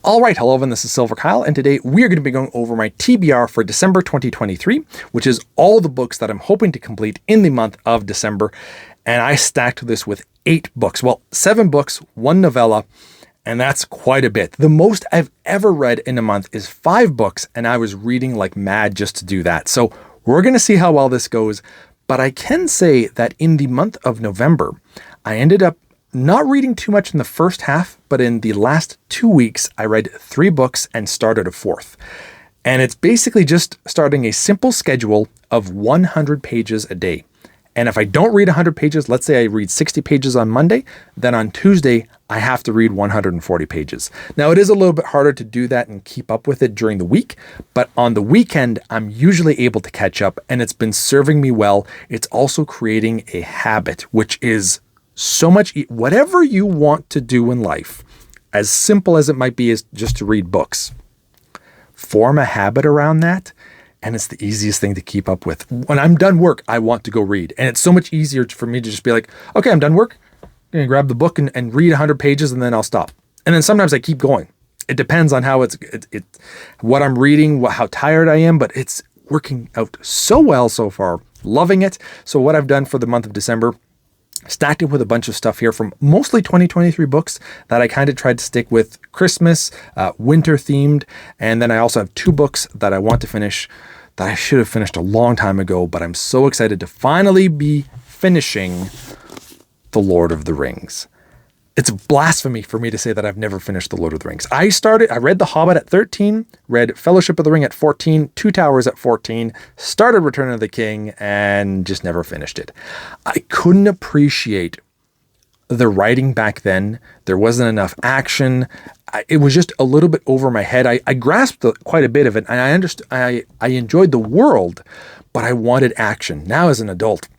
All right, hello, everyone. This is silverkyle, and today we are going to be going over my TBR for December 2023, which is all the books that I'm hoping to complete in the month of December. And I stacked this with 8 books. Well, 7 books, 1 novella, and that's quite a bit. The most I've ever read in a month is 5 books, and I was reading like mad just to do that. So we're going to see how well this goes. But I can say that in the month of November, I ended up not reading too much in the first half, but in the last 2 weeks, I read 3 books and started a 4th. And it's basically just starting a simple schedule of 100 pages a day. And if I don't read 100 pages, let's say I read 60 pages on Monday, then on Tuesday, I have to read 140 pages. Now, it is a little bit harder to do that and keep up with it during the week, but on the weekend, I'm usually able to catch up, and it's been serving me well. It's also creating a habit, which is so much, whatever you want to do in life, as simple as it might be, is just to read books. Form a habit around that, and it's the easiest thing to keep up with. When I'm done work, I want to go read. And it's so much easier for me to just be like, okay, I'm done work. I'm going to grab the book and read 100 pages, and then I'll stop. And then sometimes I keep going. It depends on how what I'm reading, how tired I am, but it's working out so well so far. Loving it. So what I've done for the month of December, stacked it with a bunch of stuff here from mostly 2023 books that I kind of tried to stick with Christmas, winter themed. And then I also have 2 books that I want to finish that I should have finished a long time ago, but I'm so excited to finally be finishing The Lord of the Rings. It's blasphemy for me to say that I've never finished The Lord of the Rings. I read The Hobbit at 13, read Fellowship of the Ring at 14, Two Towers at 14, started Return of the King, and just never finished it. I couldn't appreciate the writing back then. There wasn't enough action. It was just a little bit over my head. I grasped quite a bit of it, and I understood. I enjoyed the world, but I wanted action. Now as an adult,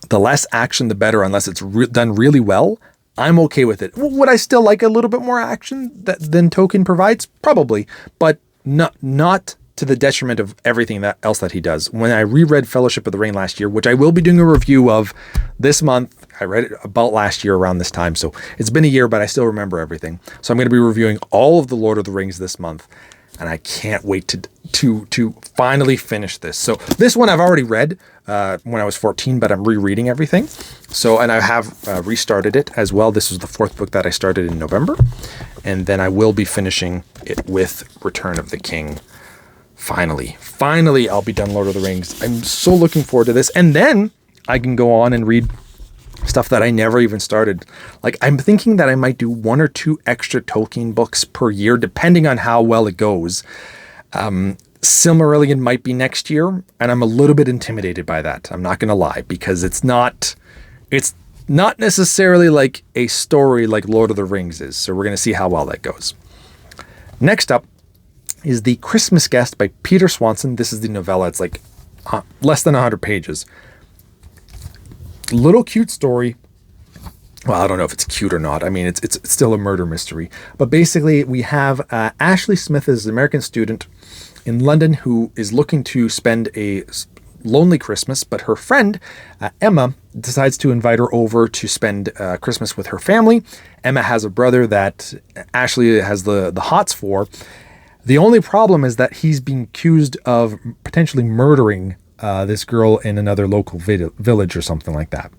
the less action, the better, unless it's done really well. I'm okay with it. Would I still like a little bit more action than Tolkien provides? Probably, but not to the detriment of everything else that he does. When I reread Fellowship of the Ring last year, which I will be doing a review of this month, I read it about last year around this time, so it's been a year, but I still remember everything. So I'm going to be reviewing all of The Lord of the Rings this month, and I can't wait to finally finish this. So this one I've already read when I was 14, but I'm rereading everything. So, and I have restarted it as well. This is the 4th book that I started in November, and then I will be finishing it with Return of the King. Finally, I'll be done Lord of the Rings. I'm so looking forward to this, and then I can go on and read stuff that I never even started. Like, I'm thinking that I might do 1 or 2 extra Tolkien books per year, depending on how well it goes. Silmarillion might be next year, and I'm a little bit intimidated by that. I'm not going to lie, because it's not necessarily like a story like Lord of the Rings is. So we're going to see how well that goes. Next up is The Christmas Guest by Peter Swanson. This is the novella. It's like less than 100 pages. Little cute story. Well, I don't know if it's cute or not. I mean, it's still a murder mystery. But basically, we have Ashley Smith is an American student in London who is looking to spend a lonely Christmas, but her friend, Emma, decides to invite her over to spend Christmas with her family. Emma has a brother that Ashley has the hots for. The only problem is that he's being accused of potentially murdering this girl in another local village or something like that.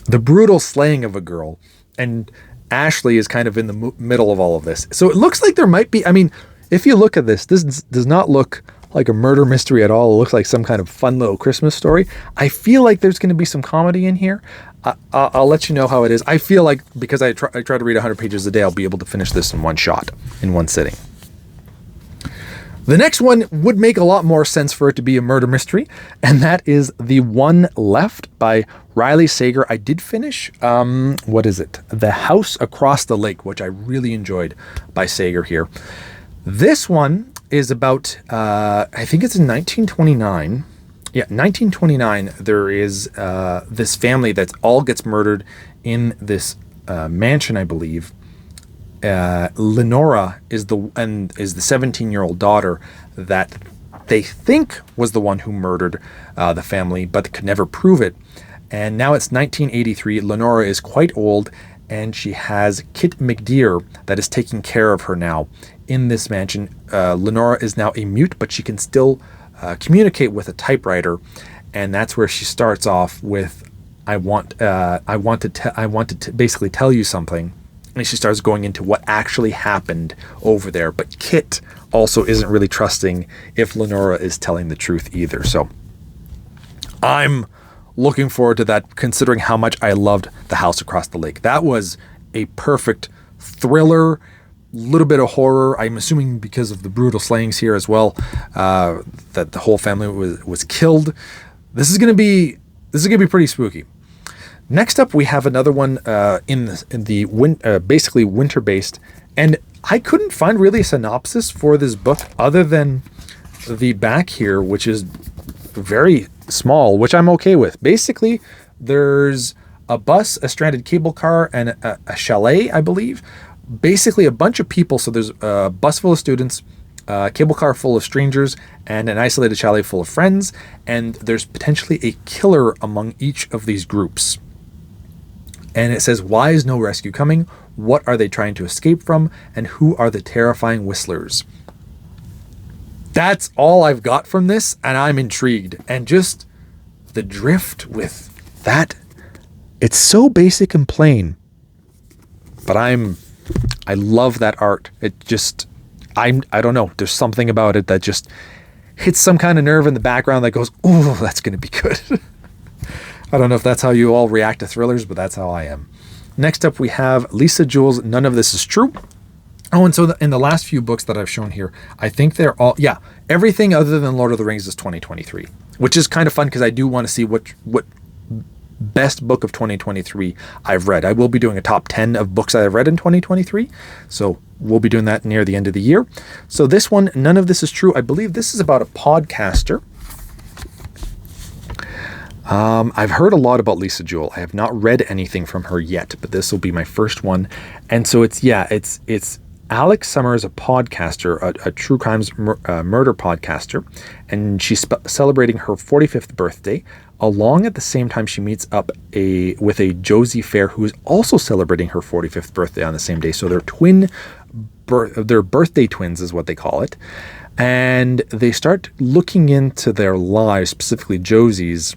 The brutal slaying of a girl, and Ashley is kind of in the middle of all of this. So it looks like there might be, I mean, if you look at this does not look like a murder mystery at all. It looks like some kind of fun little Christmas story. I feel like there's going to be some comedy in here. I'll let you know how it is. I feel like because I try to read 100 pages a day, I'll be able to finish this in one shot, in one sitting. The next one would make a lot more sense for it to be a murder mystery, and that is The One Left by Riley Sager. I did finish, what is it? The House Across the Lake, which I really enjoyed by Sager here. This one is about, I think it's in 1929. Yeah, 1929, there is this family that all gets murdered in this mansion, I believe. Lenora is the 17-year-old daughter that they think was the one who murdered the family, but could never prove it. And now it's 1983. Lenora is quite old, and she has Kit McDeer that is taking care of her now in this mansion. Lenora is now a mute, but she can still communicate with a typewriter, and that's where she starts off with, I want to basically tell you something. And she starts going into what actually happened over there. But Kit also isn't really trusting if Lenora is telling the truth either. So I'm looking forward to that, considering how much I loved The House Across the Lake. That was a perfect thriller, little bit of horror. I'm assuming because of the brutal slayings here as well, that the whole family was killed. This is gonna be pretty spooky. Next up, we have another one basically winter-based, and I couldn't find really a synopsis for this book other than the back here, which is very small, which I'm okay with. Basically, there's a bus, a stranded cable car, and a chalet, I believe. Basically, a bunch of people. So there's a bus full of students, a cable car full of strangers, and an isolated chalet full of friends. And there's potentially a killer among each of these groups. And it says, why is no rescue coming? What are they trying to escape from? And who are the terrifying whistlers? That's all I've got from this, and I'm intrigued. And just the drift with that, it's so basic and plain. But I love that art. It just, I don't know, there's something about it that just hits some kind of nerve in the background that goes, ooh, that's going to be good. I don't know if that's how you all react to thrillers, but that's how I am. Next up, we have Lisa Jewell's None of This Is True. Oh, and so in the last few books that I've shown here, I think they're all, everything other than Lord of the Rings is 2023, which is kind of fun because I do want to see what best book of 2023 I've read. I will be doing a top 10 of books I've read in 2023, so we'll be doing that near the end of the year. So this one, None of This Is True, I believe this is about a podcaster. I've heard a lot about Lisa Jewell. I have not read anything from her yet, but this will be my first one. And so it's Alex Summers, a podcaster, a true crimes murder podcaster, and she's celebrating her 45th birthday. Along at the same time, she meets up with a Josie Fair, who is also celebrating her 45th birthday on the same day. So they're birthday twins is what they call it. And they start looking into their lives, specifically Josie's,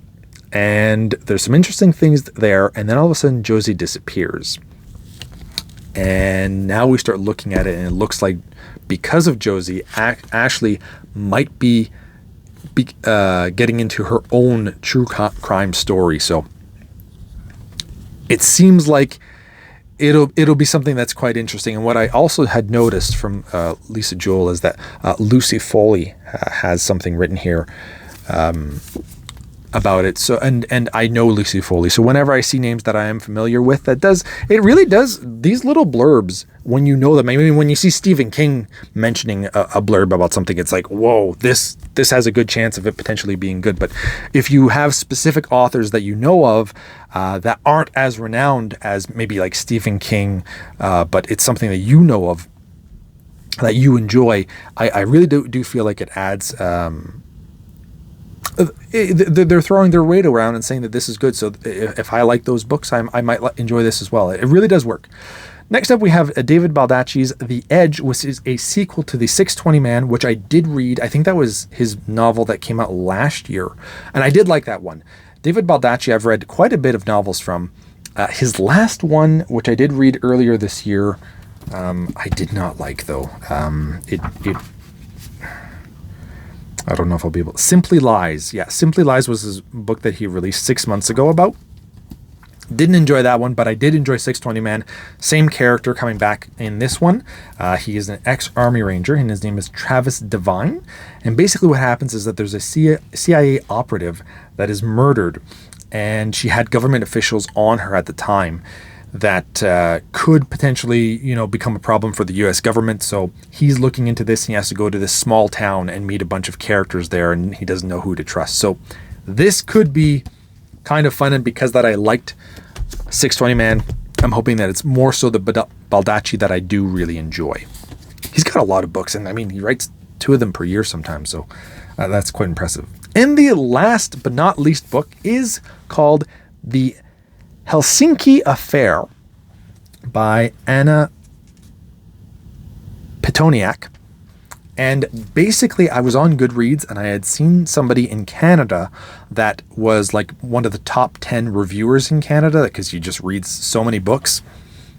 and there's some interesting things there. And then all of a sudden, Josie disappears. And now we start looking at it, and it looks like because of Josie, Ashley might be getting into her own true crime story. So it seems like it'll be something that's quite interesting. And what I also had noticed from Lisa Jewell is that Lucy Foley has something written here about it. So and I know Lucy Foley, so whenever I see names that I am familiar with, it really does these little blurbs, when you know them. I mean, when you see Stephen King mentioning a blurb about something, it's like, whoa, this has a good chance of it potentially being good. But if you have specific authors that you know of that aren't as renowned as maybe like Stephen King, but it's something that you know of that you enjoy, I really do feel like it adds they're throwing their weight around and saying that this is good. So if I like those books, I might enjoy this as well. It really does work. Next up, we have David Baldacci's The Edge, which is a sequel to The 620 Man, which I did read. I think that was his novel that came out last year. And I did like that one. David Baldacci, I've read quite a bit of novels from. His last one, which I did read earlier this year, I did not like, though. I don't know if I'll be able... Simply Lies. Yeah, Simply Lies was his book that he released 6 months ago about. Didn't enjoy that one, but I did enjoy 620 Man. Same character coming back in this one. He is an ex-Army Ranger, and his name is Travis Devine. And basically what happens is that there's a CIA operative that is murdered, and she had government officials on her at the time that could potentially, become a problem for the U.S. government. So he's looking into this, and he has to go to this small town and meet a bunch of characters there, and he doesn't know who to trust. So this could be kind of fun, and because that I liked 620 Man, I'm hoping that it's more so the Baldacci that I do really enjoy. He's got a lot of books, and I mean, he writes 2 of them per year sometimes, so that's quite impressive. And the last but not least book is called The Helsinki Affair. by Anna Petoniak. And basically, I was on Goodreads and I had seen somebody in Canada that was like one of the top 10 reviewers in Canada, because he just reads so many books.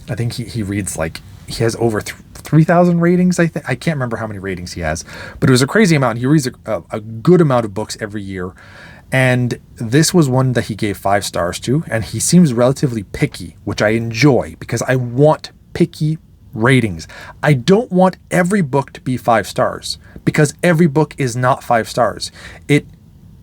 I think he reads like, he has over 3,000 ratings. I can't remember how many ratings he has, but it was a crazy amount. He reads a good amount of books every year. And this was one that he gave 5 stars to. And he seems relatively picky, which I enjoy because I want picky ratings. I don't want every book to be 5 stars because every book is not 5 stars. It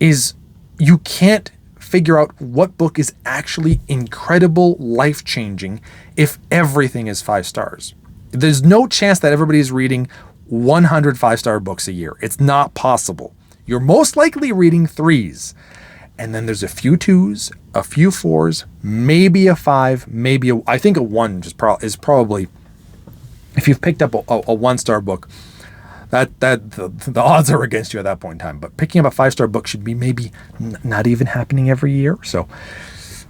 is, you can't figure out what book is actually incredible, life-changing if everything is 5 stars. There's no chance that everybody is reading 100 5-star books a year. It's not possible. You're most likely reading 3s. And then there's a few 2s, a few 4s, maybe a 5, maybe I think a 1 is probably, if you've picked up a 1-star book, that the odds are against you at that point in time. But picking up a 5-star book should be maybe not even happening every year. So,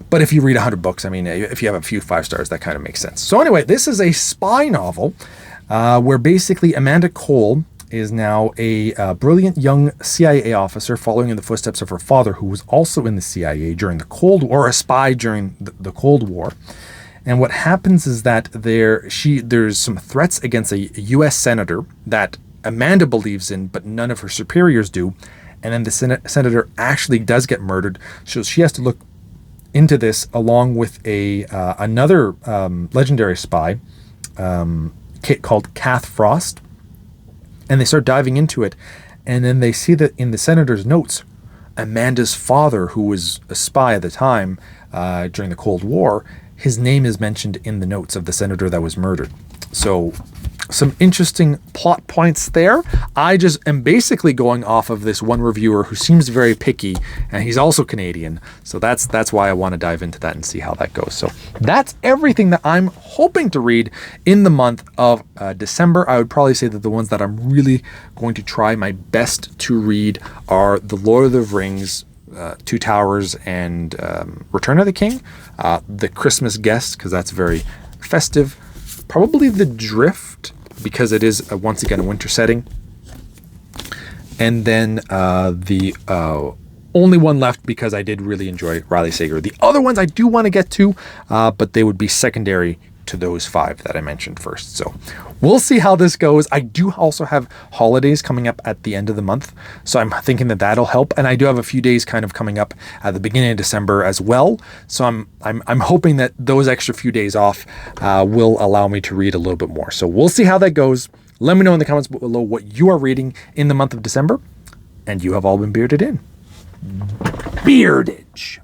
but if you read 100 books, I mean, if you have a few 5 stars, that kind of makes sense. So anyway, this is a spy novel where basically Amanda Cole is now a brilliant young CIA officer following in the footsteps of her father, who was also in the CIA during the Cold War, a spy during the Cold War. And what happens is that there's some threats against a U.S. senator that Amanda believes in, but none of her superiors do. And then the senator actually does get murdered. So she has to look into this along with another legendary spy called Kath Frost. And they start diving into it. And then they see that in the senator's notes, Amanda's father, who was a spy at the time during the Cold War, his name is mentioned in the notes of the senator that was murdered. So some interesting plot points there. I just am basically going off of this one reviewer who seems very picky, and he's also Canadian. So that's why I want to dive into that and see how that goes. So that's everything that I'm hoping to read in the month of December. I would probably say that the ones that I'm really going to try my best to read are The Lord of the Rings, Two Towers, and Return of the King. The Christmas Guest, because that's very festive. Probably The Drift, because it is once again a winter setting. And then the only one left, because I did really enjoy Riley Sager. The other ones I do want to get to, but they would be secondary to those 5 that I mentioned first. So we'll see how this goes. I do also have holidays coming up at the end of the month, so I'm thinking that that'll help. And I do have a few days kind of coming up at the beginning of December as well. So I'm hoping that those extra few days off will allow me to read a little bit more. So we'll see how that goes. Let me know in the comments below what you are reading in the month of December. And you have all been bearded in. Beardage.